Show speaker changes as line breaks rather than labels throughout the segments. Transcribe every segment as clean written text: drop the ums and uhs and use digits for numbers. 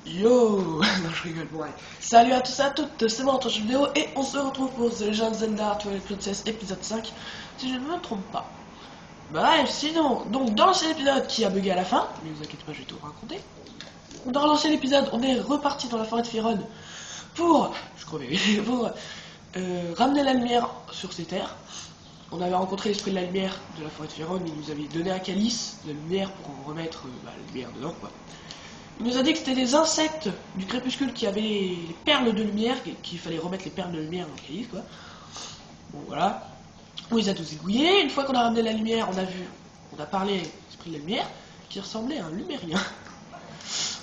Yo. Non, je rigole, bon, allez. Salut à tous et à toutes, c'est moi, jeu vidéo, et on se retrouve pour The Legend of Zelda Twilight Princess épisode 5, si je ne me trompe pas. Bref, sinon, donc dans l'ancien épisode qui a bugué à la fin, mais vous inquiétez pas, je vais tout raconter. Dans l'ancien épisode, on est reparti dans la forêt de Firon pour, pour ramener la lumière sur ces terres. On avait rencontré l'esprit de la lumière de la forêt de Firon, il nous avait donné un calice de lumière pour remettre la lumière dedans, quoi. Il nous a dit que c'était des insectes du crépuscule qui avaient les perles de lumière, qu'il fallait remettre les perles de lumière dans le calice, quoi. Bon, voilà. On les a tous égouillés. Une fois qu'on a ramené la lumière, on a parlé à l'esprit de la lumière, qui ressemblait à un lumérien.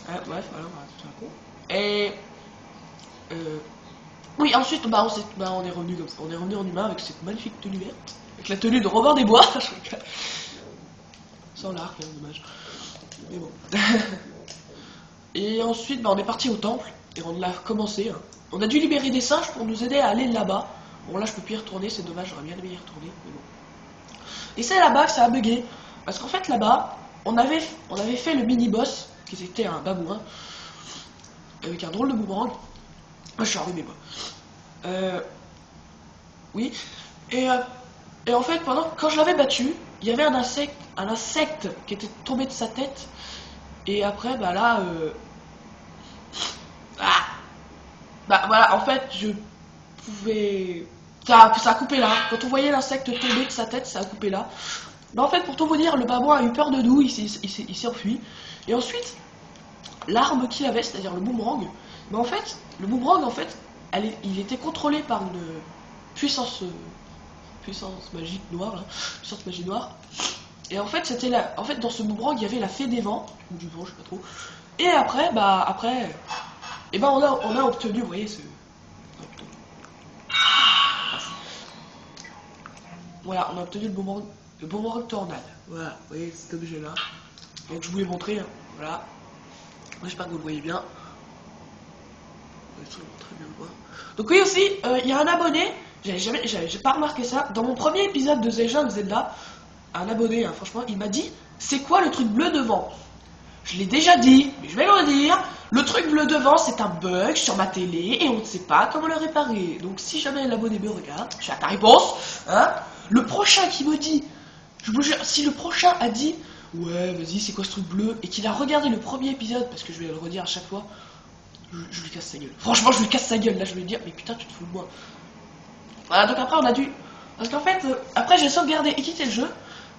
Bref, voilà, c'est un con. Et... oui, ensuite, on est revenu comme ça. On est revenu en humain avec cette magnifique tenue verte. Avec la tenue de Robin des Bois. Sans l'arc, hein, dommage. Mais bon. Et ensuite, on est parti au temple, et on l'a commencé. Hein. On a dû libérer des singes pour nous aider à aller là-bas. Bon, là, je peux plus y retourner, c'est dommage, j'aurais bien aimé y retourner, mais bon. Et c'est là-bas que ça a bugué. Parce qu'en fait, là-bas, on avait fait le mini-boss, qui était un babouin, avec un drôle de boomerang. Moi, je suis arrivé, moi. Oui. Et en fait, quand je l'avais battu, il y avait un insecte qui était tombé de sa tête. Et après, bah là, bah voilà, en fait, je pouvais... Ça a coupé là. Quand on voyait l'insecte tomber de sa tête, ça a coupé là. Bah en fait, pour tout vous dire, le babouin a eu peur de nous, il s'est enfui. Et ensuite, l'arme qu'il avait, c'est-à-dire le boomerang, mais en fait, le boomerang, en fait, il était contrôlé par une puissance magique noire, là. Puissance magie noire. Et en fait, en fait, dans ce boomerang, il y avait la fée des vents, ou du vent, je sais pas trop. Et après, on a obtenu, vous voyez, voilà, on a obtenu le boomerang tornade. Voilà, vous voyez cet objet-là. Donc je vous l'ai montré, hein. Voilà. J'espère que vous le voyez bien. Très bien le voir. Donc oui aussi, il y a un abonné, j'ai pas remarqué ça. Dans mon premier épisode de The Legend of Zelda, un abonné, hein, franchement, il m'a dit, c'est quoi le truc bleu devant? Je l'ai déjà dit, mais je vais le redire. Le truc bleu devant, c'est un bug sur ma télé et on ne sait pas comment le réparer. Donc si jamais l'abonné me regarde, j'ai ta réponse. Hein, le prochain qui me dit, je vous jure, si le prochain a dit, ouais, vas-y, c'est quoi ce truc bleu, et qu'il a regardé le premier épisode, parce que je vais le redire à chaque fois, je lui casse sa gueule. Franchement, je lui casse sa gueule. Là, je vais lui dire, mais putain, tu te fous de moi. Voilà, donc après, on a dû... Parce qu'en fait, après, j'ai sauvegardé et quitté le jeu,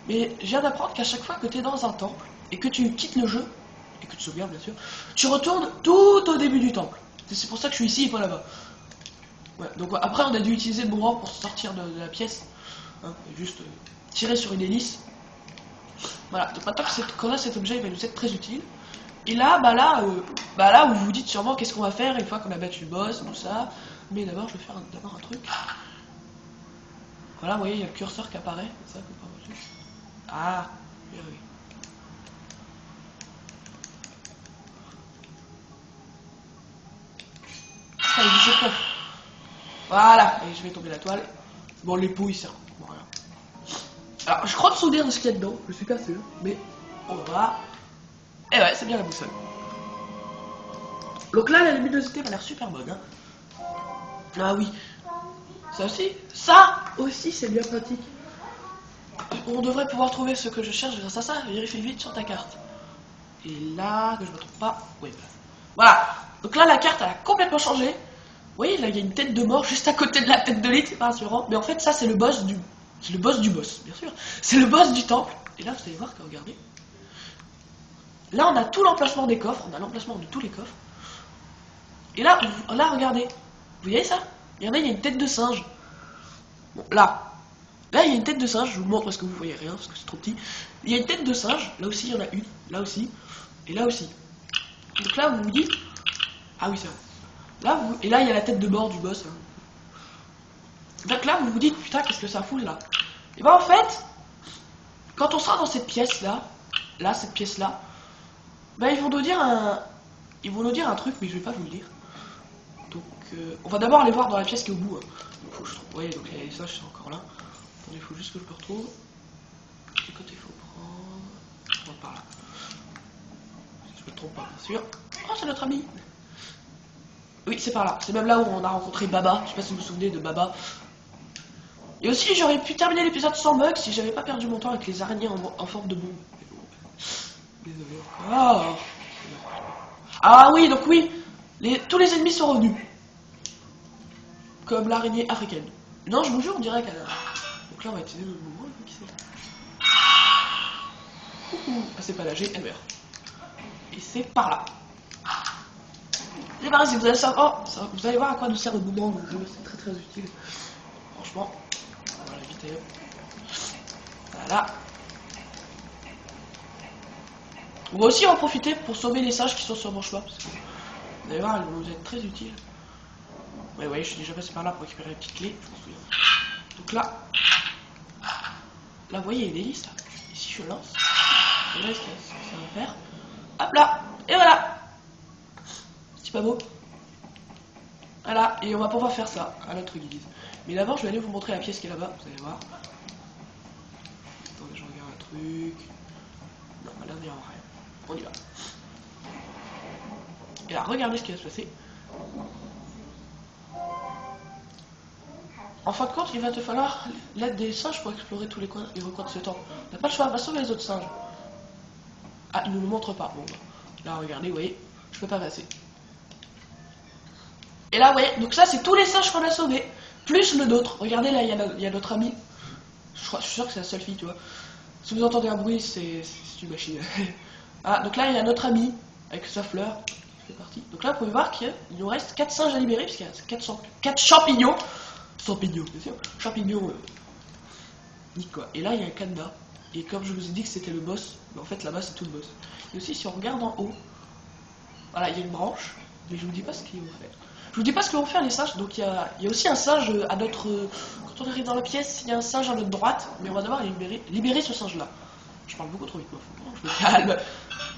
mais je viens d'apprendre qu'à chaque fois que tu es dans un temple, et que tu quittes le jeu, et que tu sauvegardes bien sûr, tu retournes tout au début du temple. C'est pour ça que je suis ici et pas là-bas. Ouais, donc après on a dû utiliser le boomerang pour sortir de la pièce. Hein, et juste tirer sur une hélice. Voilà, donc maintenant qu'on a cet objet, il va nous être très utile. Et là, là où vous vous dites sûrement qu'est-ce qu'on va faire une fois qu'on a battu le boss, tout ça. Mais d'abord je vais faire d'abord un truc. Voilà, vous voyez, il y a le curseur qui apparaît, c'est ça que vous pouvez voir. Ah, bien oui. Ça, il dit quoi. Voilà, et je vais tomber la toile. Bon, l'épaule, il sert. Bon, voilà. Alors, je crois me souvenir de ce qu'il y a dedans, je suis pas sûr, mais on va voir. Et ouais, c'est bien la boussole. Donc là, la luminosité m'a l'air super bonne. Hein. Ah oui, ça aussi, c'est bien pratique. On devrait pouvoir trouver ce que je cherche grâce à ça. Vérifie vite sur ta carte. Et là, que je me trompe pas, oui. Voilà. Donc là, la carte, elle a complètement changé. Vous voyez, là, il y a une tête de mort juste à côté de la tête de Link, c'est pas rassurant. Mais en fait, ça, c'est le boss du... C'est le boss du boss, bien sûr. C'est le boss du temple. Et là, vous allez voir que, regardez. Là, on a tout l'emplacement des coffres. On a l'emplacement de tous les coffres. Et là, regardez. Vous voyez ça? Il y en a, il y a une tête de singe. Bon, là. Là, il y a une tête de singe. Je vous le montre parce que vous voyez rien, parce que c'est trop petit. Il y a une tête de singe. Là aussi, il y en a une. Là aussi. Et là aussi. Donc là, vous vous dites... Ah oui, c'est vrai. Là, et là, il y a la tête de mort du boss. Hein. Donc là, vous vous dites, putain, qu'est-ce que ça fout là? Et ben en fait, quand on sera dans cette pièce-là, cette pièce-là, ben ils vont nous dire un truc, mais je vais pas vous le dire. Donc, on va d'abord aller voir dans la pièce qui est au bout. Hein. Donc, faut que je trouve. Vous voyez, donc les singes sont encore là. Attendez, il faut juste que je le retrouve. Quel côté il faut prendre? On va par là. Je me trompe pas, bien sûr. Oh, c'est notre ami. Oui, c'est par là. C'est même là où on a rencontré Baba. Je sais pas si vous vous souvenez de Baba. Et aussi, j'aurais pu terminer l'épisode sans bug si j'avais pas perdu mon temps avec les araignées en forme de bombe. Désolé encore. Ah oui, donc oui. Tous les ennemis sont revenus. Comme l'araignée africaine. Non, je vous jure, on dirait qu'elle a... Donc là, on va utiliser le mouvement. Qui c'est? Ah, c'est pas la G, elle meurt. Et c'est par là. C'est pareil, si vous allez savoir, vous allez voir à quoi nous sert le boomerang. C'est très très utile. Franchement, on va l'éviter. Voilà. On va aussi en profiter pour sauver les singes qui sont sur mon chemin. Parce que, vous allez voir, ils vont nous être très utiles. Ouais, ouais, je suis déjà passé par là pour récupérer les petites clés. Donc là, vous voyez, il y a des listes. Et si je lance, et là, ce que ça va faire. Hop là, et voilà. C'est pas beau. Voilà, et on va pouvoir faire ça à notre guise. Mais d'abord, je vais aller vous montrer la pièce qui est là-bas, vous allez voir. Attendez, je regarde un truc. Non, là, il n'y a rien. On y va. Et là, regardez ce qui va se passer. En fin de compte, il va te falloir l'aide des singes pour explorer tous les coins et recoins de ce temps. On n'a pas le choix, on va sauver les autres singes. Ah, il ne nous montre pas. Bon, là, regardez, vous voyez, je peux pas passer. Et là, vous voyez, donc ça, c'est tous les singes qu'on a sauvés, plus le nôtre. Regardez, là, il y a notre ami. Je suis sûr que c'est la seule fille, tu vois. Si vous entendez un bruit, c'est une machine. Ah, donc là, il y a notre ami, avec sa fleur, qui fait partie. Donc là, vous pouvez voir qu'il nous reste 4 singes à libérer, puisqu'il y a 4 champignons. Champignons, bien sûr. Champignons, nique quoi. Et là, il y a un cadenas. Et comme je vous ai dit que c'était le boss, mais en fait, là-bas, c'est tout le boss. Et aussi, si on regarde en haut, voilà, il y a une branche, mais je vous dis pas ce qu'ils vont faire. Je vous dis pas ce que vont faire les singes, donc il y a aussi un singe à notre... Quand on arrive dans la pièce, il y a un singe à notre droite, mais on va devoir libérer ce singe-là. Je parle beaucoup trop vite, moi, faut que je me calme.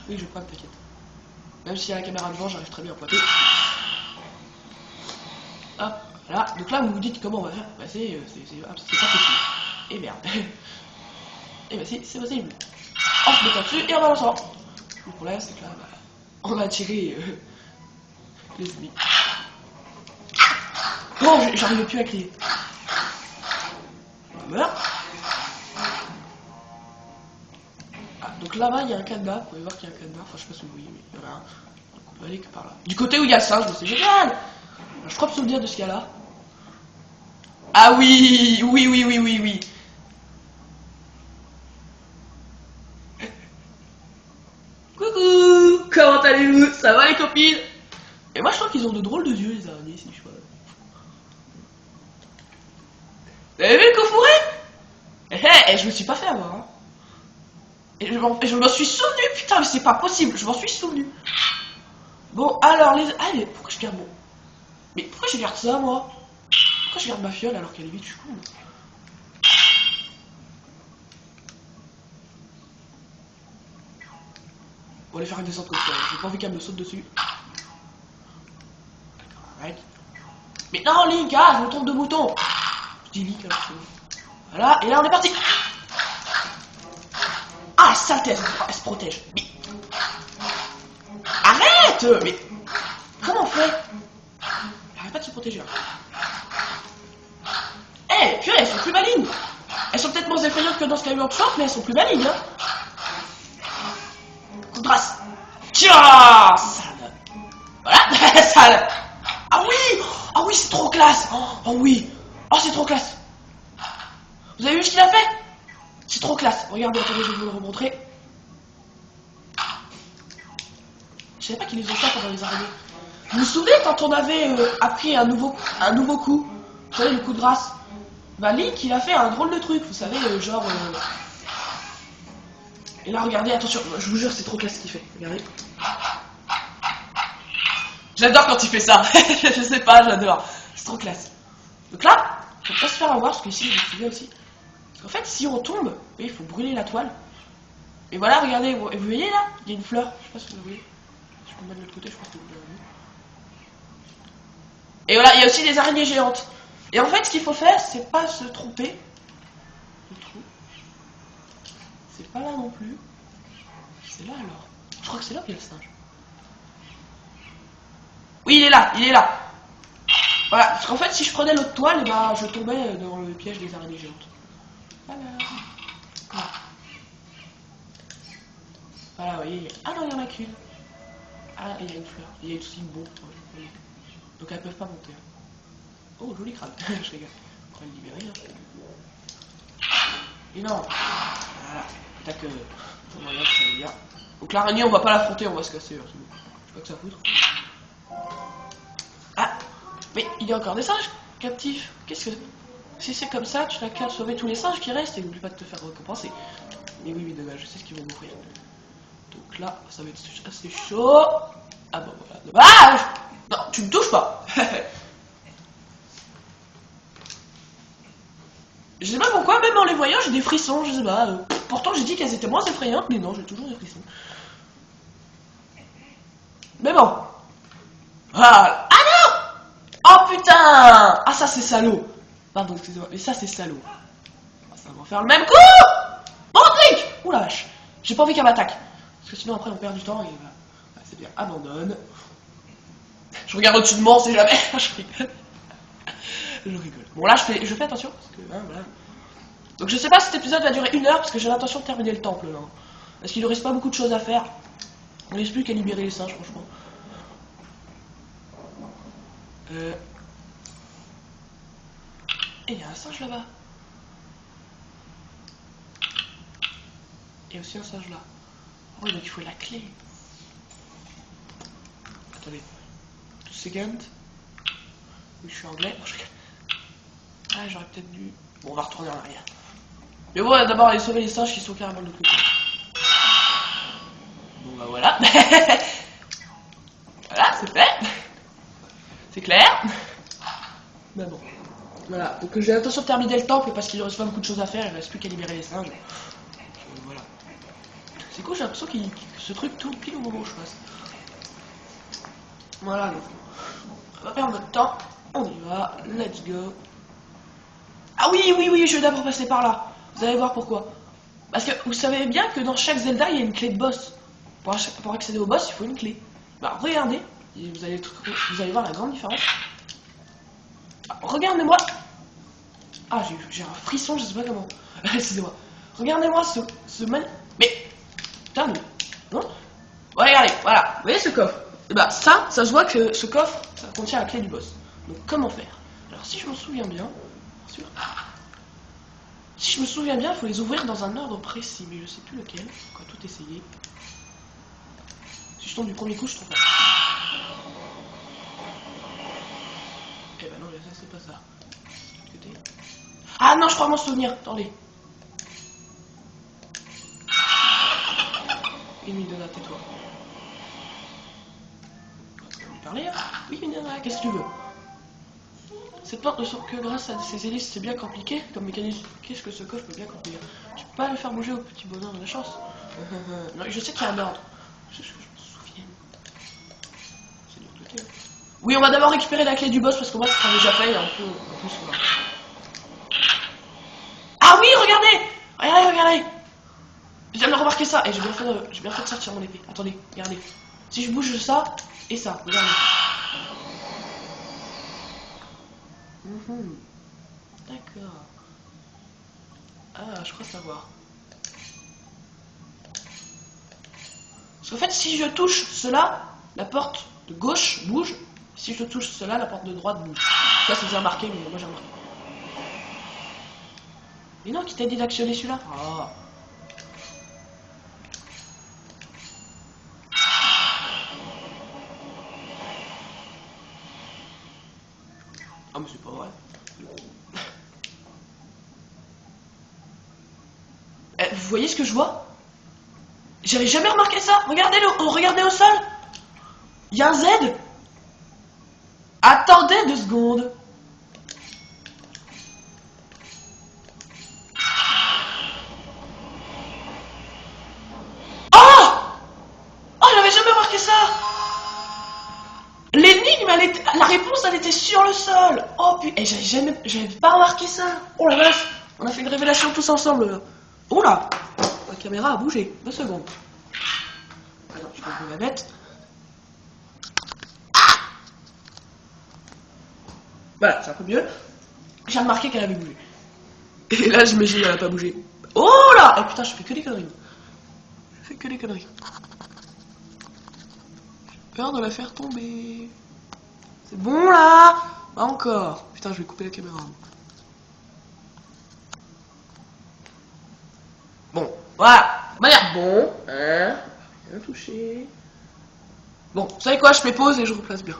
Oui, je crois que t'inquiète. Même si à la caméra devant, j'arrive très bien à pointer. Hop, voilà. Donc là, vous vous dites comment on va faire. Bah, c'est pas possible. Et merde. Et bah, c'est possible. On se met là-dessus et on va l'ensemble. Le problème, c'est que là, bah, on va tirer les ennemis. Non, j'arrive plus à crier. On meurt. Ah, donc là-bas, il y a un cadenas. Vous pouvez voir qu'il y a un cadenas. Enfin, je sais pas si vous voyez, mais il y en a un. Donc on peut aller que par là. Du côté où il y a le singe, c'est génial. Je crois me souvenir de ce qu'il y a là. Ah oui, oui, oui, oui, oui, oui. Coucou, comment allez-vous? Ça va les copines? Et moi je trouve qu'ils ont de drôles de yeux les araignées, si je sais pas. Vous avez vu le coffret? Eh, je me suis pas fait avoir. Hein. Et je m'en suis souvenu, putain, mais c'est pas possible, je m'en suis souvenu. Bon, alors les... Ah, mais pourquoi je garde mon... Mais pourquoi je garde ça, moi? Pourquoi je garde ma fiole alors qu'elle est vide, je suis con. On va aller faire une descente comme ça, j'ai pas envie qu'elle me saute dessus. Arrête. Mais non, Link, ah, je me trompe de bouton. Je dis Link, alors c'est bon. Voilà, et là on est parti. Ah, saleté, elle se protège. Mais... Arrête. Mais... Comment on fait? Elle arrête pas de se protéger. Eh, hey, purée, elles sont plus malignes. Elles sont peut-être moins effrayantes que dans Skyward Sword, mais elles sont plus malignes, hein. Coup de grâce. Tiens, sale. Voilà, sale. Ah oui, c'est trop classe. Oh oui, oh c'est trop classe. Vous avez vu ce qu'il a fait? C'est trop classe. Regardez, attendez, je vais vous le remontrer. Je savais pas qu'il les faisait ça pendant les araignées. Vous vous souvenez quand on avait appris un nouveau coup? Vous savez, le coup de grâce. Bah Link, il a fait un drôle de truc, vous savez, genre... Et là, regardez, attention, je vous jure, c'est trop classe ce qu'il fait. Regardez. J'adore quand il fait ça. Je sais pas, j'adore. C'est trop classe. Donc là, faut pas se faire avoir, parce que ici, je me souviens aussi. Parce qu'en fait, si on tombe, il faut brûler la toile. Et voilà, regardez, vous voyez là, il y a une fleur. Je sais pas si vous voyez. Je peux me mettre de l'autre côté, je pense que vous l'avez vu. Et voilà, il y a aussi des araignées géantes. Et en fait, ce qu'il faut faire, c'est pas se tromper. C'est pas là non plus. C'est là alors. Je crois que c'est là qu'il y a le singe. Oui, il est là, il est là. Voilà, parce qu'en fait, si je prenais l'autre toile, bah, je tombais dans le piège des araignées géantes. Voilà. Voilà. Voilà, vous voyez. Ah non, il y en a qu'une. Ah, il y a une fleur. Il y a aussi une bombe. Ouais, donc elles peuvent pas monter. Oh, joli crâne. Je rigole. On va le libérer. Hein. Et non. Voilà. Tac. Voilà, très bien. Donc l'araignée, on va pas l'affronter, on va se casser. Hein, c'est bon. Je sais pas que ça foutre. Ah. Mais il y a encore des singes captifs. Qu'est-ce que... Si c'est comme ça, tu n'as qu'à sauver tous les singes qui restent et n'oublie pas de te faire récompenser. Mais oui, dommage, je sais ce qu'ils vont m'offrir. Donc là, ça va être assez chaud. Ah bah voilà, dommage. Non, tu me touches pas. Je sais pas pourquoi, même en les voyant, j'ai des frissons, je sais pas. Pourtant, j'ai dit qu'elles étaient moins effrayantes, mais non, j'ai toujours des frissons. Mais bon. Voilà. Ah non. Oh putain. Ah ça, c'est salaud. Pardon, excusez-moi, mais ça, c'est salaud. Ça va faire le même coup. Bon clic. Ouh la vache. J'ai pas envie qu'elle m'attaque. Parce que sinon, après, on perd du temps et bah, c'est bien. Abandonne. Je regarde au-dessus de moi, on sait jamais. Je rigole. Je rigole. Bon là, je fais attention. Parce que, hein, voilà. Donc je sais pas si cet épisode va durer 1 heure parce que j'ai l'intention de terminer le temple là. Parce qu'il ne reste pas beaucoup de choses à faire. On ne reste plus qu'à libérer les singes franchement. Et il y a un singe là-bas. Il y a aussi un singe là. Oh donc il faut la clé. Attendez. 2 secondes. Oui je suis anglais. Oh, ah j'aurais peut-être dû... Bon on va retourner en arrière. Mais bon d'abord aller sauver les singes qui sont carrément de l'autre côté. Bon bah voilà. Voilà c'est fait. C'est clair. Mais bon. Voilà. Donc j'ai l'intention de terminer le temple parce qu'il ne reste pas beaucoup de choses à faire. Il ne reste plus qu'à libérer les singes. Voilà. C'est cool, j'ai l'impression que ce truc tourne pile au moment où je passe. Voilà donc. On va perdre notre temps. On y va. Let's go. Ah oui, oui, oui, je vais d'abord passer par là. Vous allez voir pourquoi. Parce que vous savez bien que dans chaque Zelda, il y a une clé de boss. Pour accéder au boss, il faut une clé. Bah, regardez. Et vous allez voir la grande différence. Ah, regardez-moi. Ah, j'ai un frisson, je sais pas comment. Excusez-moi. Regardez-moi ce man... Mais... Putain, mais... Non. Ouais, regardez, voilà. Vous voyez ce coffre? Et bah, ça se voit que ce coffre, ça contient la clé du boss. Donc, comment faire? Alors, si je me souviens bien... Sûr. Si je me souviens bien, il faut les ouvrir dans un ordre précis, mais je sais plus lequel. On va tout essayer. Si je tombe du premier coup, je trouve pas. Eh ben non, ça c'est pas ça. Ah non, je crois m'en souvenir. Attendez. Il me donne à tais-toi. Tu vas me parler hein? Oui, Minana, qu'est-ce que tu veux? Cette porte ne sort que grâce à ces hélices, c'est bien compliqué comme mécanisme. Qu'est-ce que ce coffre peut bien contenir? Tu peux pas le faire bouger au petit bonheur de la chance. Non, je sais qu'il y a un ordre. Je sais que je me souviens. C'est de l'autre côté. Oui, on va d'abord récupérer la clé du boss parce que moi, ça sera déjà fait et un peu en plus. Voilà. Ah oui, regardez! Regardez, regardez! Je viens de remarquer ça et j'ai bien fait de sortir mon épée. Attendez, regardez. Si je bouge ça et ça, regardez. D'accord. Ah, je crois savoir. Parce qu'en fait, si je touche cela, la porte de gauche bouge. Si je touche cela, la porte de droite bouge. Ça, c'est bien marqué, mais moi j'ai remarqué. Mais non, qui t'a dit d'actionner celui-là? Oh. Ah, mais c'est pas vrai. Vous voyez ce que je vois? J'avais jamais remarqué ça. Regardez au sol. Il y a un Z. Attendez 2 secondes. Oh, j'avais jamais remarqué ça. L'énigme, la réponse, elle était sur le sol. Oh putain, j'avais pas remarqué ça. Oh la vache, on a fait une révélation tous ensemble. Oh là, la caméra a bougé. 2 secondes. Attends, je je vais la mettre. Voilà, c'est un peu mieux. J'ai remarqué qu'elle avait bougé. Et là, j'imagine qu'elle a pas bougé. Oh là! Oh putain, je fais que des conneries. Je fais que des conneries. J'ai peur de la faire tomber. C'est bon là? Pas encore. Putain, je vais couper la caméra. Bon, voilà. On va dire bon. Hein? Bien touché. Bon, vous savez quoi? Je fais pause et je replace bien.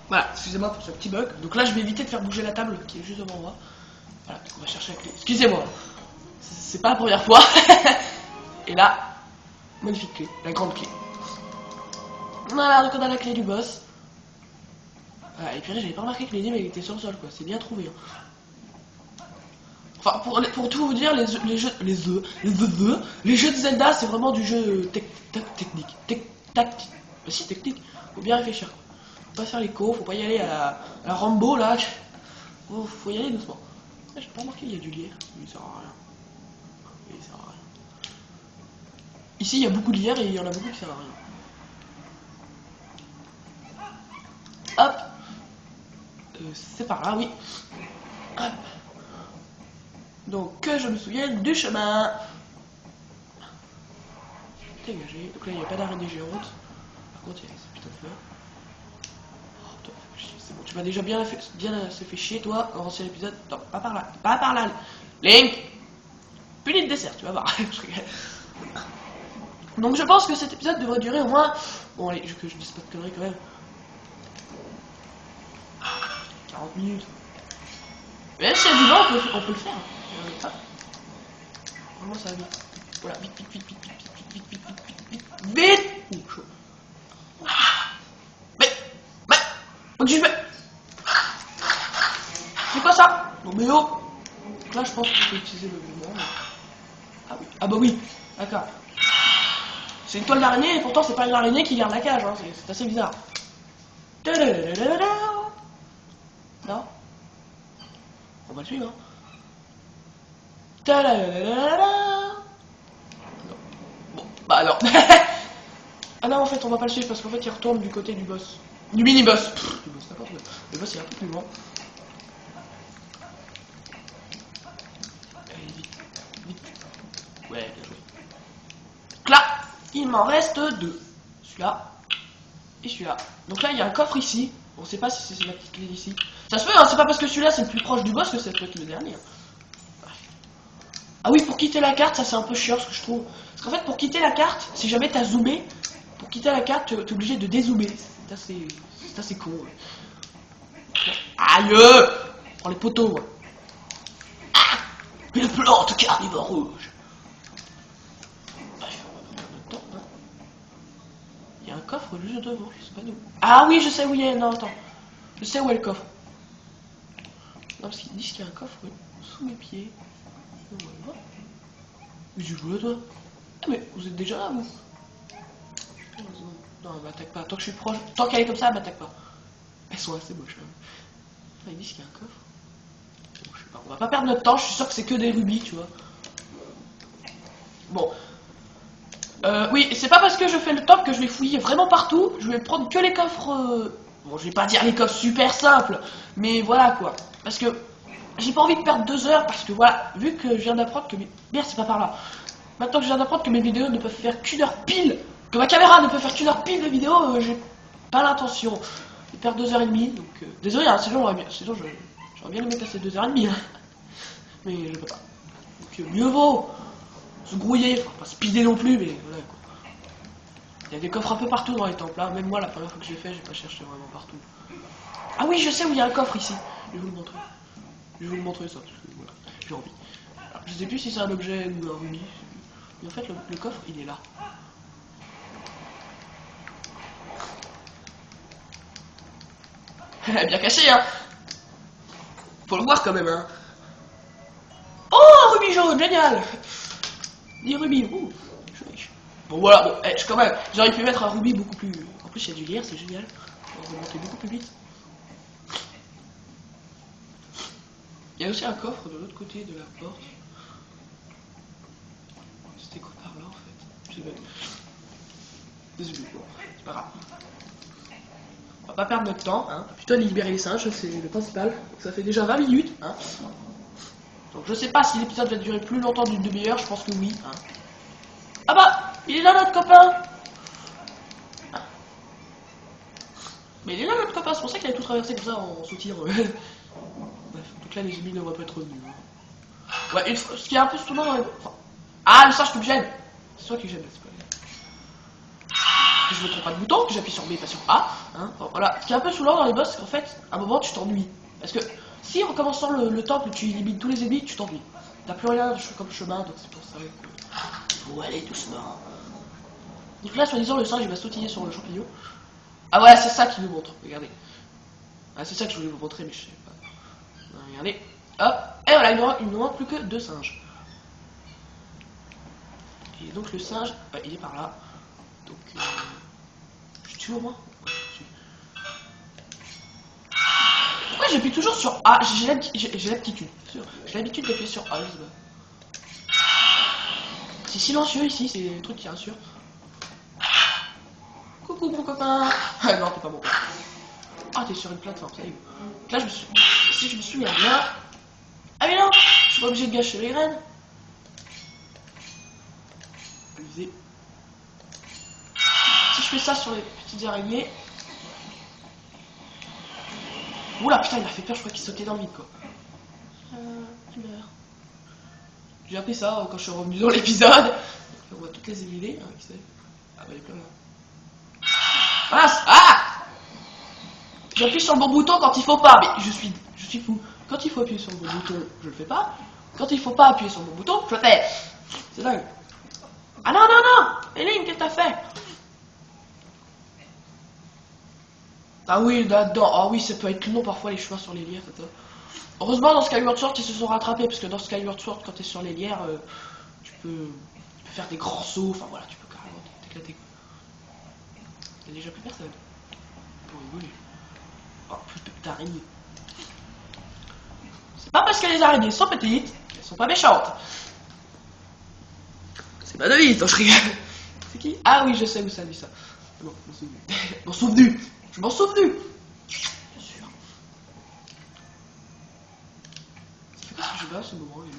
Voilà, excusez-moi pour ce petit bug. Donc là, je vais éviter de faire bouger la table qui est juste devant moi. Voilà, on va chercher la clé. Excusez-moi. C'est pas la première fois. Et là, magnifique clé, la grande clé. Voilà, donc on a la clé du boss. Ah, et puis là, j'avais pas remarqué que l'énigme était sur le sol, quoi. C'est bien trouvé. Hein. Enfin, pour tout vous dire, les jeux de Zelda, c'est vraiment du jeu technique. Tactique. Bah si, technique. Faut bien réfléchir. Faut pas faire les faut pas y aller à la Rambo, là. Faut y aller doucement. Ah, j'ai pas remarqué, il y a du lierre. Il sert à rien. Il sert à rien. Ici, il y a beaucoup de lierre et il y en a beaucoup qui servent à rien. Hop. C'est par là, oui. Hop. Donc, que je me souvienne du chemin. Dégagé. Donc là, il n'y a pas d'araignée géante. Par contre, il y a ces putains de fleurs. Oh, toi, c'est bon, tu m'as déjà bien fait chier, toi, dans l'ancien épisode. Non, pas par là. Pas par là. Link. Puni de dessert, tu vas voir. Donc, je pense que cet épisode devrait durer au moins... Bon, allez, que je dise pas de conneries quand même. 40 minutes. Mais si elle dit non, on peut le faire. Vraiment ça va vite. Voilà, vite. Ouh, chaud. Mais faut que j'y vais. C'est quoi ça? Non mais oh. Donc là je pense qu'il faut utiliser le mouvement. Ah oui. Ah bah oui. D'accord. C'est une toile d'araignée et pourtant c'est pas une araignée qui garde la cage. Hein. C'est assez bizarre. Non. On va le suivre. Hein. Bon, bah non. Ah non, en fait, on va pas le suivre parce qu'en fait, il retourne du côté du boss. Du mini-boss. Du boss, n'importe quoi. Le boss, il est un peu plus loin. Allez, vite. Ouais, bien joué. Donc là, il m'en reste deux. Celui-là et celui-là. Donc là, il y a un coffre ici. On sait pas si c'est la petite clé ici. Ça se peut, hein, c'est pas parce que celui-là, c'est le plus proche du boss que ça peut être le dernier. Ah oui, pour quitter la carte, ça c'est un peu chiant ce que je trouve. Parce qu'en fait, pour quitter la carte, si jamais t'as zoomé, pour quitter la carte, t'es obligé de dézoomer. C'est assez con. Ouais. Aïe! Prends les poteaux, moi. Ah! Une plante carnivore rouge. Bref, on va prendre notre temps. Hein. Il y a un coffre juste devant, je sais pas d'où. Ah oui, je sais où il est. Non, attends. Je sais où est le coffre. Non, parce qu'ils disent qu'il y a un coffre sous mes pieds. Voilà. Mais tu joues là, toi? Ah, mais vous êtes déjà là, vous? Non, elle m'attaque pas. Tant que je suis proche, tant qu'elle est comme ça, elle m'attaque pas. Elles sont assez moches, quand même. Ah, ils disent qu'il y a un coffre. Bon, je sais pas. On va pas perdre notre temps, je suis sûr que c'est que des rubis, tu vois. Bon. Oui, c'est pas parce que je fais le top que je vais fouiller vraiment partout. Je vais prendre que les coffres. Bon, je vais pas dire les coffres super simples, mais voilà quoi. Parce que j'ai pas envie de perdre 2 heures parce que voilà, vu que je viens d'apprendre que merde, c'est pas par là. Maintenant que je viens d'apprendre que mes vidéos ne peuvent faire qu'une heure pile, que ma caméra ne peut faire qu'une heure pile de vidéo, j'ai pas l'intention de perdre 2h30. Donc désolé, hein, sinon j'aurais bien aimé passer 2h30. Hein. Mais je peux pas. Donc mieux vaut se grouiller, enfin pas speeder non plus, mais voilà quoi. Il y a des coffres un peu partout dans les temples là. Même moi, la première fois que j'ai fait, j'ai pas cherché vraiment partout. Ah oui, je sais où il y a un coffre ici. Je vais vous le montrer. Je vais vous le montrer ça, parce que voilà, j'ai envie. Alors, je sais plus si c'est un objet ou un rubis. Mais en fait, le coffre, il est là. Bien caché, hein. Faut le voir quand même, hein. Oh, un rubis jaune, génial. 10 rubis, ouh. Bon voilà, bon, quand même, j'aurais pu mettre un rubis beaucoup plus... En plus, il y a du lierre, c'est génial. On va remonter beaucoup plus vite. Il y a aussi un coffre de l'autre côté de la porte. C'était quoi par là en fait? Je sais pas. Désolé, bon, c'est pas grave. On va pas perdre notre temps, hein. Plutôt libérer les singes, c'est le principal. Donc, ça fait déjà 20 minutes, hein. Donc je sais pas si l'épisode va durer plus longtemps d'une demi-heure, je pense que oui, hein. Ah bah, il est là notre copain. Mais il est là notre copain, c'est pour ça qu'il a tout traversé comme ça en sautillant. Bref, donc là les ennemis ne vont pas être revenus. Ouais, ce qui est un peu souvent dans les... Ah, le singe qui me gêne. C'est toi qui me gêne, c'est pas grave. Je ne trompe pas de bouton, que j'appuie sur B et pas sur A. Hein. Bon, voilà. Ce qui est un peu saoulant dans les boss, c'est qu'en fait, à un moment, tu t'ennuies. Parce que si en commençant le temple, tu élimines tous les ennemis, tu t'ennuies. T'as plus rien comme chemin, donc c'est pour ça que faut aller doucement. Donc là, soi-disant, le singe, il va sautiller sur le champignon. Ah voilà, c'est ça qu'il nous montre, regardez. Ah, c'est ça que je voulais vous montrer, mais je sais pas. Regardez. Hop. Et voilà, il ne manque plus que 2 singes. Et donc le singe, il est par là. Donc, je tue au moins. Pourquoi j'appuie toujours sur A? J'ai l'aptitude. J'ai l'habitude d'appuyer sur A. C'est silencieux ici, c'est le truc qui rassure. Coucou mon copain. Ah non, t'es pas mon copain. Ah, t'es sur une plateforme, ça y est. Donc là, si je me souviens bien. Ah mais non, je suis pas obligé de gâcher les graines. Amusez. Si je fais ça sur les petites araignées. Oula putain, il m'a fait peur, je crois qu'il sautait dans le vide quoi. Tu meurs. J'ai appris ça quand je suis revenu dans l'épisode. On va toutes les éliminer, hein, qui sait. Ah bah il est plein là. Ah, j'appuie sur le bon bouton quand il faut pas, mais je suis fou. Quand il faut appuyer sur le bon bouton, je le fais pas. Quand il faut pas appuyer sur le bon bouton, je le fais. C'est dingue. Ah non, non, non, Eline, qu'est-ce que t'as fait? Ah oui, là-dedans. Ah oui, ça peut être long parfois les chemins sur les lierres. Heureusement, dans Skyward Sword, ils se sont rattrapés, parce que dans Skyward Sword, quand t'es sur les lierres, tu peux faire des grands sauts. Enfin voilà, tu peux carrément t'éclater. Il n'y a déjà plus personne. Pour rigoler. Oh, plus d'araignées. C'est pas parce que les araignées sont petites qu'elles sont pas méchantes. C'est pas de vie, je rigole. C'est qui? Ah oui, je sais où ça dit ça. Non, je m'en souvenu. Je m'en souvenu. Bien sûr. Qu'est-ce que je vais à ce moment, lui?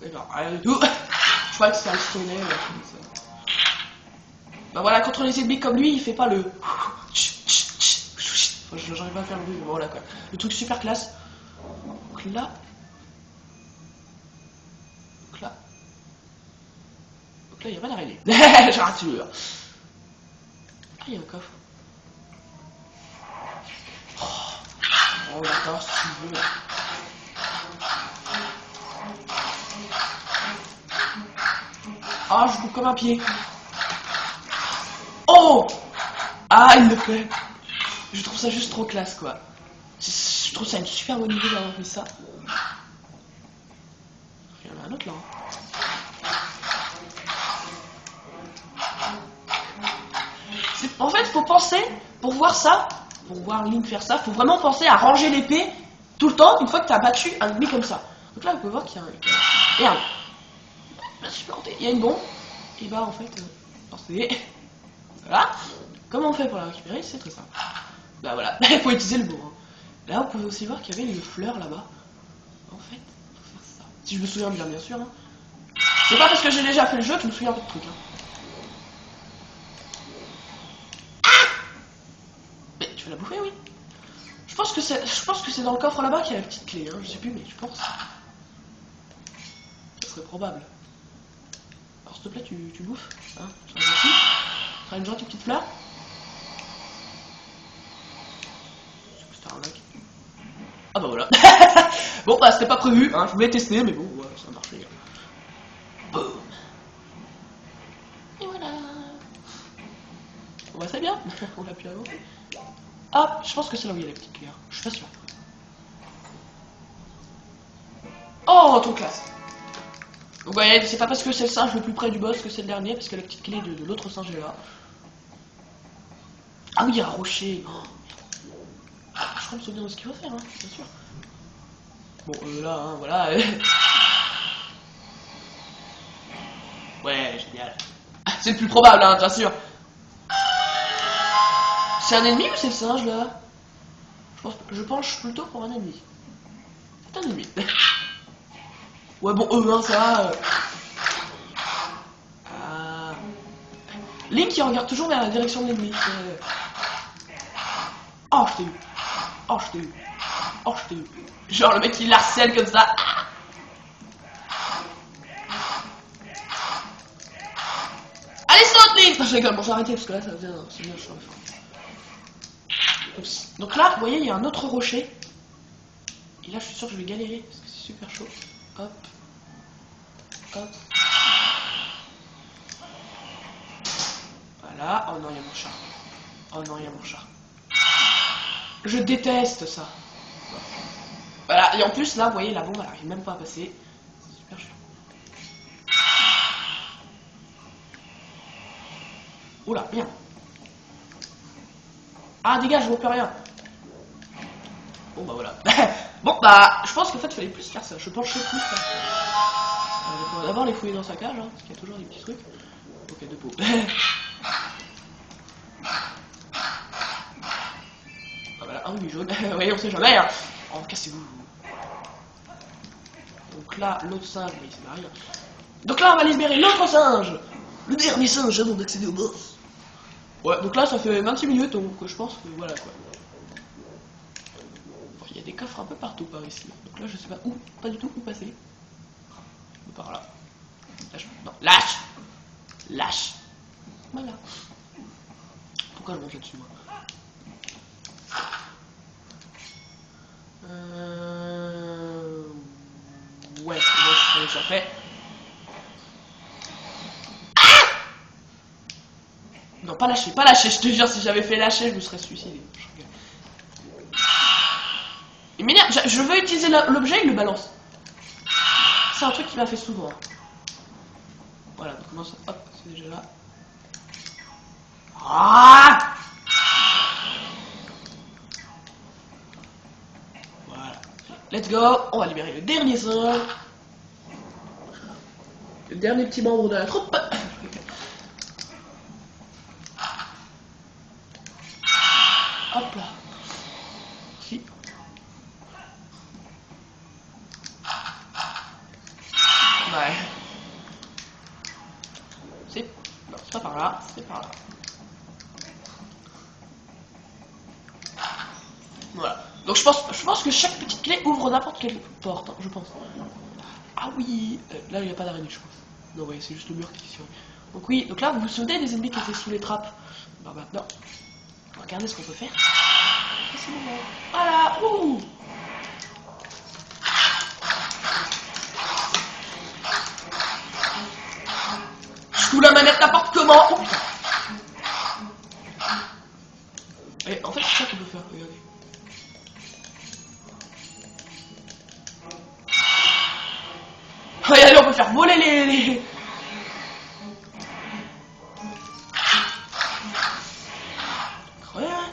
Eh ben, rien du tout. Je crois que c'est un sonnet. Bah voilà, contre les ennemis comme lui, il fait pas le... J'arrive pas à faire le bruit, mais voilà quoi. Le truc super classe. Donc là... Donc là, il n'y a pas d'araignée. Je rassure. Ah, il y a un coffre. Oh d'accord, si tu veux. Ah, je coupe comme un pied. Oh! Ah, il le fait. Je trouve ça juste trop classe, quoi. Je trouve ça une super bonne idée d'avoir fait ça. Il y en a un autre là. En fait, faut penser, pour voir ça, pour voir Link faire ça, faut vraiment penser à ranger l'épée tout le temps une fois que tu as battu un ennemi comme ça. Donc là, vous pouvez voir qu'il y a un... Merde. Je me suis planté. Il y a une bombe. Et bah en fait, pensez. Voilà. Comment on fait pour la récupérer? C'est très simple. Bah voilà, il faut utiliser le bon. Hein. Là, vous pouvez aussi voir qu'il y avait une fleur là-bas. En fait, faut faire ça. Si je me souviens bien, bien sûr. Hein. C'est pas parce que j'ai déjà fait le jeu que je me souviens un peu de trucs. Hein. Mais tu veux la bouffer, oui. Je pense que c'est dans le coffre là-bas qu'il y a la petite clé. Hein. Je sais plus, mais je pense. Ce serait probable. Alors s'il te plaît, tu bouffes. Hein. Ça sera une gentille petite fleur. Ah bah voilà. Bon bah c'était pas prévu, hein, je voulais tester, mais bon, ouais, ça a marché. Boum. Et voilà. Bon bah c'est bien, on l'a pu avancer. Ah, je pense que c'est là où il y a la petite clé, je suis pas sûr. Oh, trop classe. Donc ouais, c'est pas parce que c'est le singe le plus près du boss que c'est le dernier, parce que la petite clé de l'autre singe est là. Ah oui, il y a un rocher. Oh. Je crois me souvenir de ce qu'il faut faire, hein, bien sûr. Bon, là, hein, voilà. Ouais, génial. C'est le plus probable, hein, bien sûr. C'est un ennemi ou c'est le singe, là? Je penche plutôt pour un ennemi. C'est un ennemi. Ouais, bon, hein, ça va. Link, il regarde toujours vers la direction de l'ennemi. Oh, je t'ai eu. Oh, je t'ai eu. Oh, je t'ai eu. Genre, le mec, il harcèle comme ça. Allez, saute, Link! Non, je rigole, bon, j'ai arrêté parce que là, ça devient... C'est bien, je suis donc là, vous voyez, il y a un autre rocher. Et là, je suis sûr que je vais galérer parce que c'est super chaud. Hop. Hop. Voilà. Oh non, il y a mon chat. Oh non, il y a mon chat. Je déteste ça. Voilà. Et en plus, là, vous voyez, la bombe, elle arrive même pas à passer. C'est super chaud. Oula, bien. Ah, dégage, je vois plus rien. Bon, bah voilà. Bon, bah, je pense qu'en fait, il fallait plus faire ça. Je pencherai plus là. On va d'abord les fouiller dans sa cage, hein, parce qu'il y a toujours des petits trucs. Ok, deux pots. Ah, voilà, un rubis jaune. Oui, on sait jamais, hein. Oh, cassez-vous. Donc là, l'autre singe, mais il sert à rien. Donc là, on va libérer l'autre singe. Le dernier singe avant d'accéder au boss. Ouais, donc là, ça fait 26 minutes, donc je pense que voilà quoi. Il y a des coffres un peu partout par ici. Donc là, je sais pas où, pas du tout où passer. Par là. Lâche. Non, lâche. Lâche. Voilà. Pourquoi je mange là-dessus, moi? Ouais, c'est déjà fait. Ah! Non, pas lâcher, pas lâcher. Je te jure, si j'avais fait lâcher, je me serais suicidé. Il m'énerve. Je veux utiliser l'objet, il le balance. C'est un truc qu'il m'a fait souvent. Voilà, donc comment ça... Hop, c'est déjà là. Ah! Voilà. Let's go. On va libérer le dernier singe. Le dernier petit membre de la troupe. Hop là. Si. Ouais. C'est... Non, c'est pas par là. C'est par là. Voilà. Donc je pense que chaque petite clé ouvre n'importe quelle porte, hein, je pense. Ah oui, là il n'y a pas d'araignée, je pense. Non, ouais, c'est juste le mur qui survit. Donc oui, donc là vous vous souvenez des ennemis qui étaient sous les trappes? Bah maintenant, regardez ce qu'on peut faire. Voilà, ouh. Je fous la manette n'importe comment. Oh putain. Et en fait c'est ça qu'on peut faire, regardez. Regardez, on peut faire voler les... Incroyable.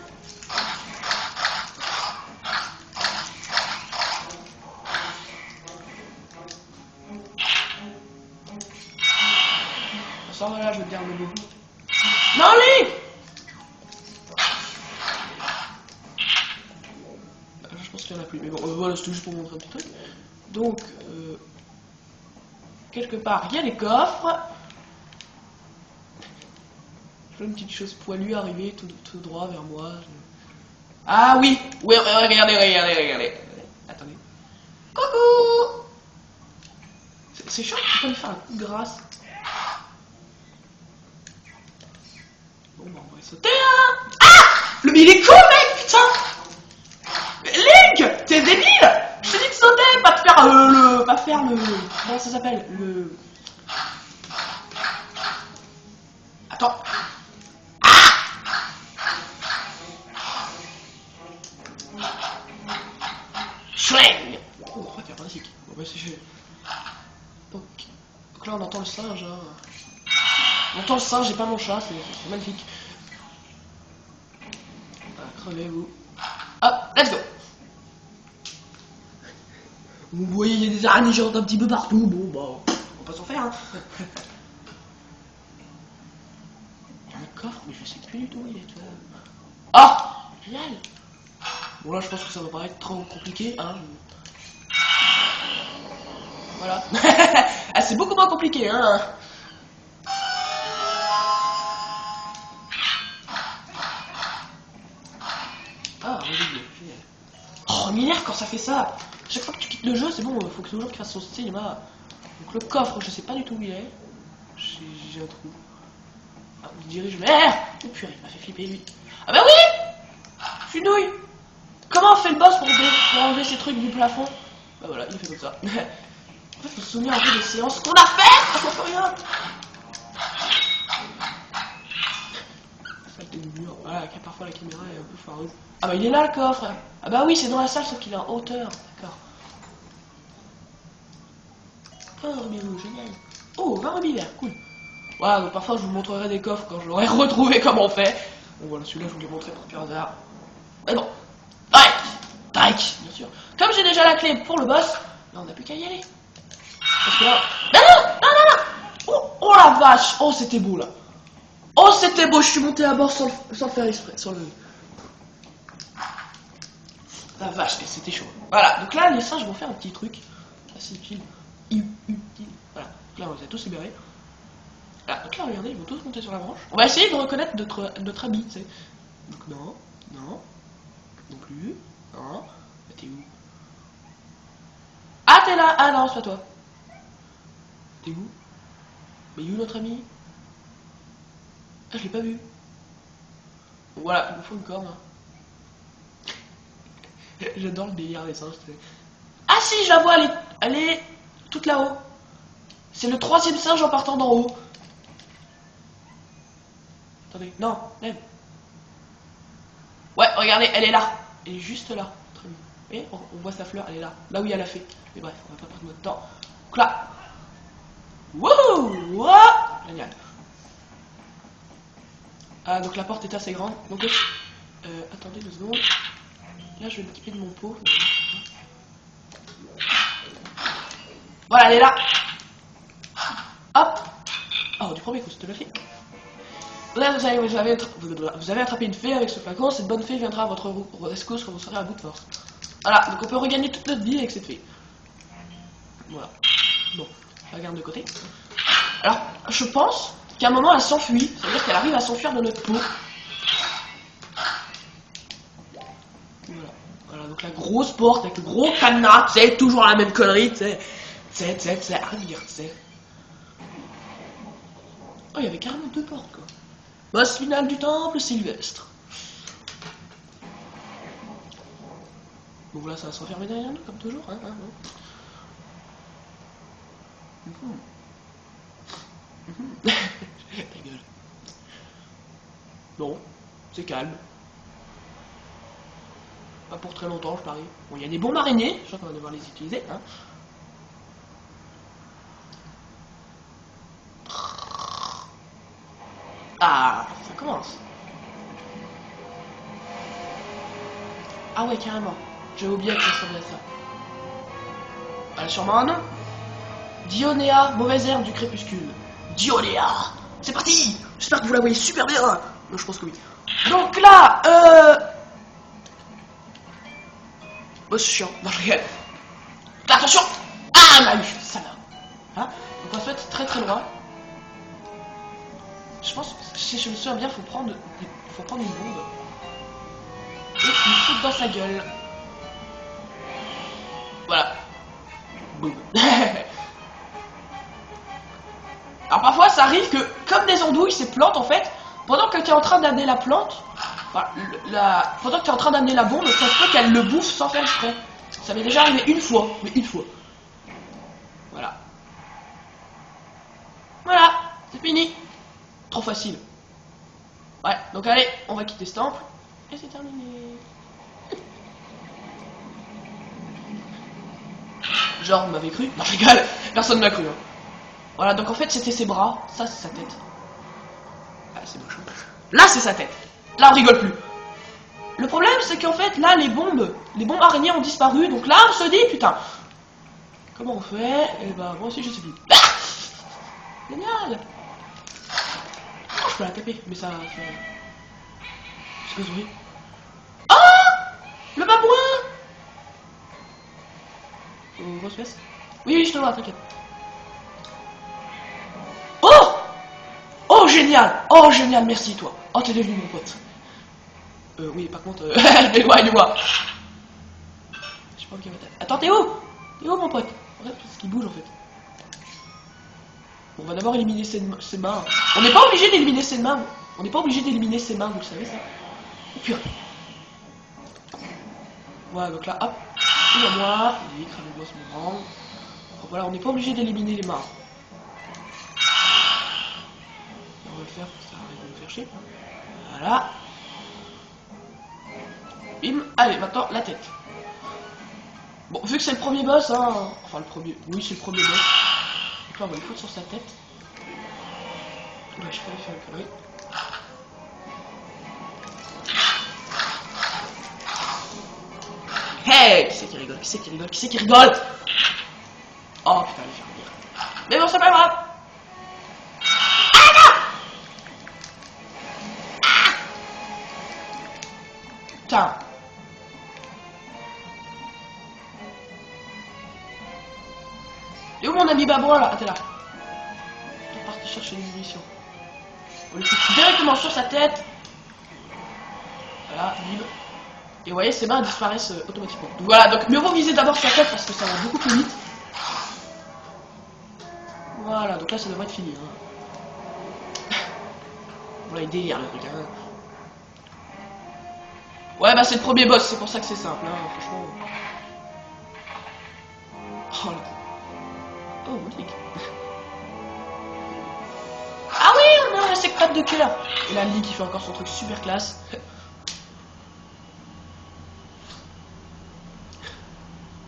Ça va là, je vais te dire le mot. Non, Link! Je pense qu'il y en a plus, mais bon, voilà, c'était juste pour montrer un petit truc. Donc, quelque part, il y a les coffres. Je vois une petite chose poilue arriver tout droit vers moi. Ah oui! Oui, regardez. Attendez. Coucou! C'est chiant, tu peux lui faire un coup de grâce. Bon, bah, on va sauter, hein! Ah! Le il est cool, mec, putain! Link! T'es débile! Je t'ai dit de sauter, pas de faire pas faire le... Comment ça s'appelle? Le... Attends. Ah! Schling! Oh, en fait, y'a pas de chic. Bon, bah, c'est chiant. Donc là, on entend le singe, hein. On entend le singe, j'ai pas mon chat, c'est magnifique. Ah, crevez-vous. Hop, let's go! Vous voyez, il y a des araignées géantes un petit peu partout, bon bah, on va pas s'en faire, hein. coffre, mais je sais plus du tout où il est. Ah, génial. Bon là je pense que ça va pas être trop compliqué, hein. Voilà. Ah, c'est beaucoup moins compliqué, hein. Ah, génial. Oh, Miller, quand ça fait ça, chaque fois que tu quittes le jeu, c'est bon, faut que toujours qu'il fasse son style. Là. Donc le coffre, je sais pas du tout où il est. J'ai un trou. Ah, on dirige. Merde. Oh purée, il m'a fait flipper lui. Ah bah oui. Je suis nouille. Comment on fait le boss pour enlever ces trucs du plafond? Bah voilà, il fait comme ça. En fait, faut se souvenir un peu des séances qu'on a faites. On fait rien. Saleté de mur. Voilà, parfois la caméra est un peu foireuse. Ah bah il est là le coffre. Ah bah oui, c'est dans la salle sauf qu'il est en hauteur. D'accord. Oh mais oh, génial. Oh, 20 rubis verts, cool. Voilà, donc parfois je vous montrerai des coffres quand je l'aurai retrouvé comment on fait. Bon voilà, celui-là je vous l'ai montré pour pur hasard. Mais bon. Tac, bien sûr. Comme j'ai déjà la clé pour le boss, là on n'a plus qu'à y aller. Parce que là... Non. Oh la vache. Oh c'était beau là. Oh c'était beau, je suis monté à bord sans le faire exprès. Sans le... La vache, c'était chaud. Voilà, donc là les singes vont faire un petit truc. Assez utile. Voilà, donc là on les a tous libérés. Voilà, donc là regardez, ils vont tous monter sur la branche. On va essayer de reconnaître notre habit, tu sais. Donc non, non plus, non. T'es où? Ah t'es là. Ah non, c'est pas toi. T'es où? Mais il est où notre ami? Ah je l'ai pas vu. Bon, voilà, il me faut une corne. J'adore le délire des singes. Ah si, je la vois, elle est toute là-haut. C'est le 3e singe en partant d'en haut. Attendez, non, même. Ouais, regardez, elle est là. Elle est juste là. Très bien. Vous voyez, on voit sa fleur, elle est là. Là où il y a la fée. Mais bref, on va pas perdre notre temps. Donc là. Wouhou! Génial. Ah, donc la porte est assez grande. Donc, attendez 2 secondes. Là, je vais m'occuper de mon pot. Voilà, elle est là. Hop. Oh, du premier coup, c'était la fée. Là, vous avez attrapé une fée avec ce flacon. Cette bonne fée viendra à votre rescousse quand vous serez à bout de force. Voilà, donc on peut regagner toute notre vie avec cette fée. Voilà. Bon, je la garde de côté. Alors, je pense qu'à un moment, elle s'enfuit. Ça veut dire qu'elle arrive à s'enfuir de notre peau. Voilà, donc la grosse porte avec le gros cadenas, c'est toujours la même connerie, tu sais. À lire, tu sais. Oh, il y avait carrément 2 portes, quoi. Boss final du temple Sylvestre. Donc là, ça va se refermer derrière nous, comme toujours, hein. Ta gueule. Non, c'est calme. Pas pour très longtemps, je parie. Bon, il y a des bombes araignées, je crois qu'on va devoir les utiliser, hein. Ah, ça commence. Ah ouais, carrément. J'avais oublié que ça ressemblait à ça. Elle a sûrement un nom. Dionéa, mauvaise herbe du crépuscule. Dionéa. C'est parti. J'espère que vous la voyez super bien. Non, je pense que oui. Donc là, boss chiant. Non, je rigole. Attention. Ah, elle m'a eu. Ça va. Hein. Donc en fait, très loin. Je pense, si je me souviens bien, faut prendre une bombe. Et une foutre dans sa gueule. Voilà. Boum. Alors parfois ça arrive que, comme des andouilles, ces plantes en fait, pendant que tu es en train d'amener la plante, enfin, pendant que tu es en train d'amener la bombe, ça se peut qu'elle le bouffe sans faire exprès. Ça m'est déjà arrivé une fois, mais une fois. Voilà. Voilà, c'est fini. Trop facile. Ouais, donc allez, on va quitter ce temple. Et c'est terminé. Genre, vous m'avez cru? Non, je rigole, personne m'a cru. Hein. Voilà, donc en fait, c'était ses bras, ça c'est sa tête. Ah, c'est moche. Là, c'est sa tête. Là, on rigole plus. Le problème, c'est qu'en fait, là, les bombes araignées ont disparu. Donc là, on se dit, putain, comment on fait? Et bah, moi aussi, je sais plus. Ah, génial. Je peux la taper, mais ça fait... C'est que oui. Ah, le babouin. Grosse fesse. Oui, je te vois, t'inquiète. Oh, oh, génial. Oh, génial, merci, toi. Oh, t'es devenu mon pote. Oui, par contre, éloigne-moi. Je sais pas où il va. Attends, t'es où? T'es où, mon pote? Regarde tout ce qui bouge, en fait. On va d'abord éliminer ses mains. On n'est pas obligé d'éliminer ses mains. On n'est pas obligé d'éliminer ses mains, vous le savez, ça. Et puis, voilà, donc là, hop. Il y a moi. Oui, crame-moi ce moment. Voilà, on n'est pas obligé d'éliminer les mains. On va le faire, ça va me faire chier. Voilà. Bim. Allez, maintenant, la tête. Bon, vu que c'est le premier boss, hein. Enfin, le premier. Oui, c'est le premier boss. Donc là, on va le foutre sur sa tête. Ouais, je peux lui faire une connerie. Hey! Qui c'est qui rigole? Qui c'est qui rigole? Qui c'est qui rigole? Oh putain, il fait rire. Mais bon, c'est pas grave! Putain! Et où mon ami babouin là? Ah, t'es là. Il est parti chercher les munitions. On le fout directement sur sa tête. Voilà, bim. Et vous voyez, ses mains disparaissent automatiquement. Donc voilà, donc mieux vaut viser d'abord sa tête parce que ça va beaucoup plus vite. Voilà, donc là ça devrait être fini. Hein. Bon là il délire le truc. Hein. Ouais bah c'est le premier boss, c'est pour ça que c'est simple. Hein, franchement. Oh là. Oh magnifique. Ah oui, on a un secret de cœur. Et là Lee qui fait encore son truc super classe.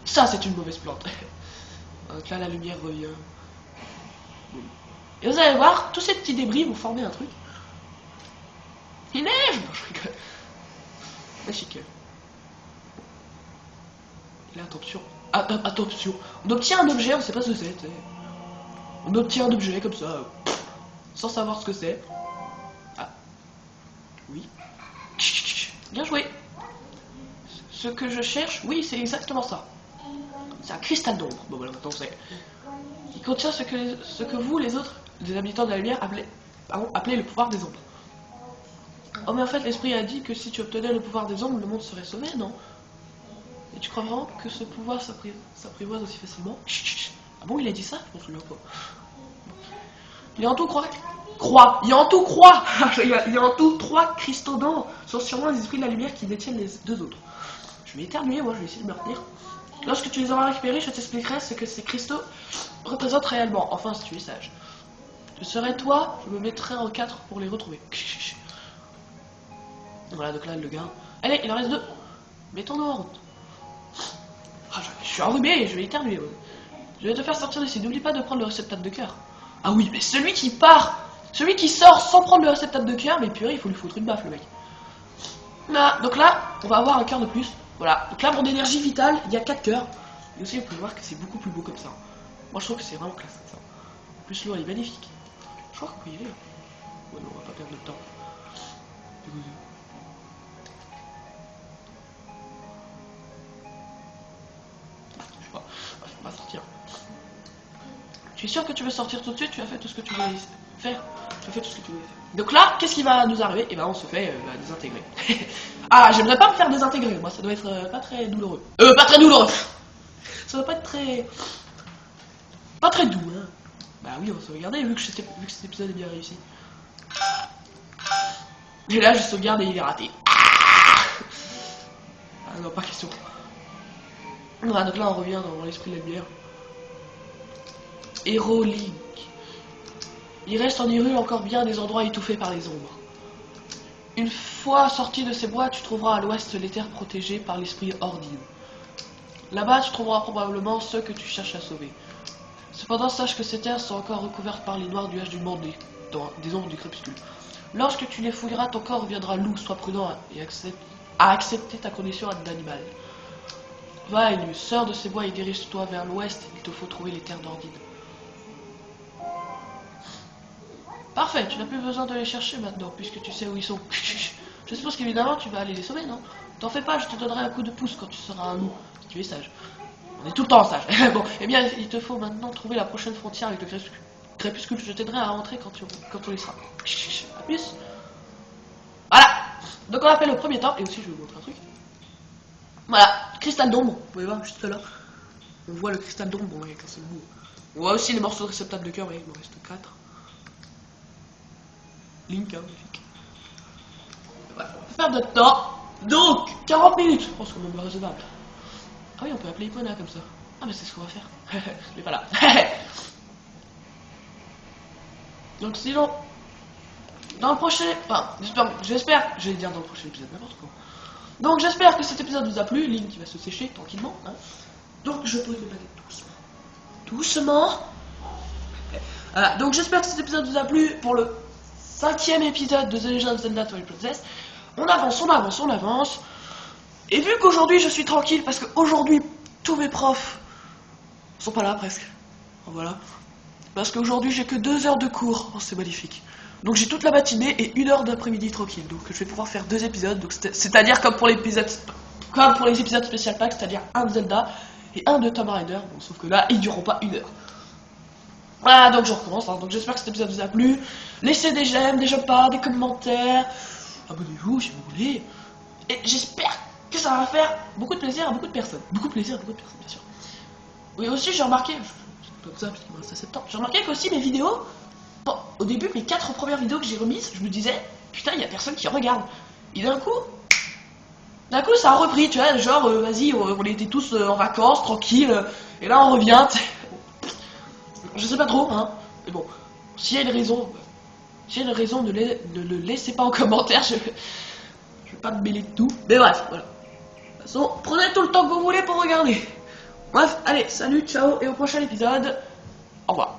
Ça c'est une mauvaise plante. Donc là la lumière revient. Et vous allez voir, tous ces petits débris vont former un truc. Il neige. Non, je rigole. Magique. Et là, attention. Attention. On obtient un objet, on sait pas ce que c'est. On obtient un objet comme ça, sans savoir ce que c'est. Ah. Oui. Bien joué. Ce que je cherche, oui, c'est exactement ça. C'est un cristal d'ombre. Bon, voilà, maintenant on sait. Il contient ce que vous, les autres, les habitants de la lumière, appelez le pouvoir des ombres. Oh, mais en fait, l'esprit a dit que si tu obtenais le pouvoir des ombres, le monde serait sauvé, non? Et tu crois vraiment que ce pouvoir s'apprivoise aussi facilement? Ah bon, il a dit ça? Je m'en souviens pas. Il y a en tout il y a en tout il y a en tout 3 cristaux d'or sont sûrement les esprits de la lumière qui détiennent les 2 autres. Je vais éternuer, moi, je vais essayer de me retenir. Lorsque tu les auras récupérés, je t'expliquerai ce que ces cristaux représentent réellement. Enfin, si tu es sage. Je serai toi, je me mettrai en 4 pour les retrouver. Voilà, donc là, le gars. Allez, il en reste 2. Mettons-nous en route. Ah, je suis enrhumé, je vais éternuer. Ouais. Je vais te faire sortir d'ici. N'oublie pas de prendre le réceptacle de cœur. Ah oui, mais celui qui part, celui qui sort sans prendre le réceptacle de cœur, mais purée, il faut lui foutre une baffe, le mec. Là, donc là, on va avoir un cœur de plus. Voilà, donc là, mon énergie vitale, il y a 4 cœurs. Et aussi, vous pouvez voir que c'est beaucoup plus beau comme ça. Moi, je trouve que c'est vraiment classe comme ça. En plus, l'eau, elle est magnifique. Je crois qu'on peut y aller. Ouais, non, on va pas perdre de temps. Je sais pas. On va sortir. Tu es sûr que tu veux sortir tout de suite? Tu as fait tout ce que tu voulais faire? Tu as fait tout ce que tu voulais faire. Donc là, qu'est-ce qui va nous arriver? Et ben, on se fait désintégrer. Ah, j'aimerais pas me faire désintégrer. Moi, ça doit être pas très douloureux. Pas très douloureux. Ça doit pas être très... Pas très doux, hein. Bah oui, on va sauvegarder vu que cet épisode est bien réussi. Et là, je sauvegarde et il est raté. Ah non, pas question. Voilà, donc là, on revient dans l'esprit de la lumière. Hero Link. Il reste en Hyrule encore bien des endroits étouffés par les ombres. Une fois sorti de ces bois, tu trouveras à l'ouest les terres protégées par l'esprit Ordine. Là-bas, tu trouveras probablement ceux que tu cherches à sauver. Cependant, sache que ces terres sont encore recouvertes par les noirs nuages du monde des ombres du crépuscule. Lorsque tu les fouilleras, ton corps reviendra lourd. Sois prudent et accepter ta condition d'animal. Va, Élu, sors de ces bois et dirige-toi vers l'ouest. Il te faut trouver les terres d'Ordine. Parfait, tu n'as plus besoin de les chercher maintenant, puisque tu sais où ils sont. Je suppose qu'évidemment tu vas aller les sauver, non? T'en fais pas, je te donnerai un coup de pouce quand tu seras un loup. Tu es sage. On est tout le temps sage. Bon, eh bien, il te faut maintenant trouver la prochaine frontière avec le crépuscule. Je t'aiderai à rentrer quand on y sera. A plus. Voilà. Donc on a fait le premier temps, et aussi je vais vous montrer un truc. Voilà, cristal d'ombre. Vous pouvez voir juste là. On voit le cristal d'ombre, bon, avec un seul bout. On voit aussi les morceaux de réceptacle de cœur, il m'en reste 4. Link, hein, magnifique. Voilà, on peut faire notre temps. Donc, 40 minutes. Je pense qu'on est raisonnable. Ah oui, on peut appeler Ipona comme ça. Ah, mais c'est ce qu'on va faire. Mais pas là. Donc, sinon, dans le prochain. Enfin, j'espère. J'allais dire dans le prochain épisode, n'importe quoi. Donc, j'espère que cet épisode vous a plu. Link qui va se sécher tranquillement. Hein. Donc, je pose les baguettes doucement. Doucement. Voilà, donc, j'espère que cet épisode vous a plu pour le 5e épisode de The Legend of Zelda Twilight Princess. On avance, on avance, on avance. Et vu qu'aujourd'hui je suis tranquille, parce qu'aujourd'hui tous mes profs sont pas là presque. Voilà. Parce qu'aujourd'hui j'ai que 2 heures de cours. Oh, c'est magnifique. Donc j'ai toute la matinée et 1 heure d'après-midi tranquille. Donc je vais pouvoir faire 2 épisodes. Donc c'est-à-dire comme pour les épisodes spécial pack, c'est-à-dire un de Zelda et un de Tomb Raider. Bon, sauf que là ils dureront pas 1 heure. Voilà, donc je recommence. Hein. Donc j'espère que cet épisode vous a plu. Laissez des j'aime, des j'aime pas, des commentaires. Abonnez-vous si vous voulez. Et j'espère que ça va faire beaucoup de plaisir à beaucoup de personnes. Beaucoup de plaisir à beaucoup de personnes, bien sûr. Oui, aussi, j'ai remarqué, comme ça, parce qu'il me reste assez de temps, j'ai remarqué qu'aussi mes vidéos, bon, au début, mes 4 premières vidéos que j'ai remises, je me disais, putain, il y a personne qui regarde. Et d'un coup, ça a repris, tu vois, genre, vas-y, on était tous en vacances, tranquille, et là, on revient, je sais pas trop, hein. Mais bon, s'il y a une raison, ne le laissez pas en commentaire, je vais pas me mêler de tout. Mais bref, voilà. De toute façon, prenez tout le temps que vous voulez pour regarder. Bref, allez, salut, ciao, et au prochain épisode. Au revoir.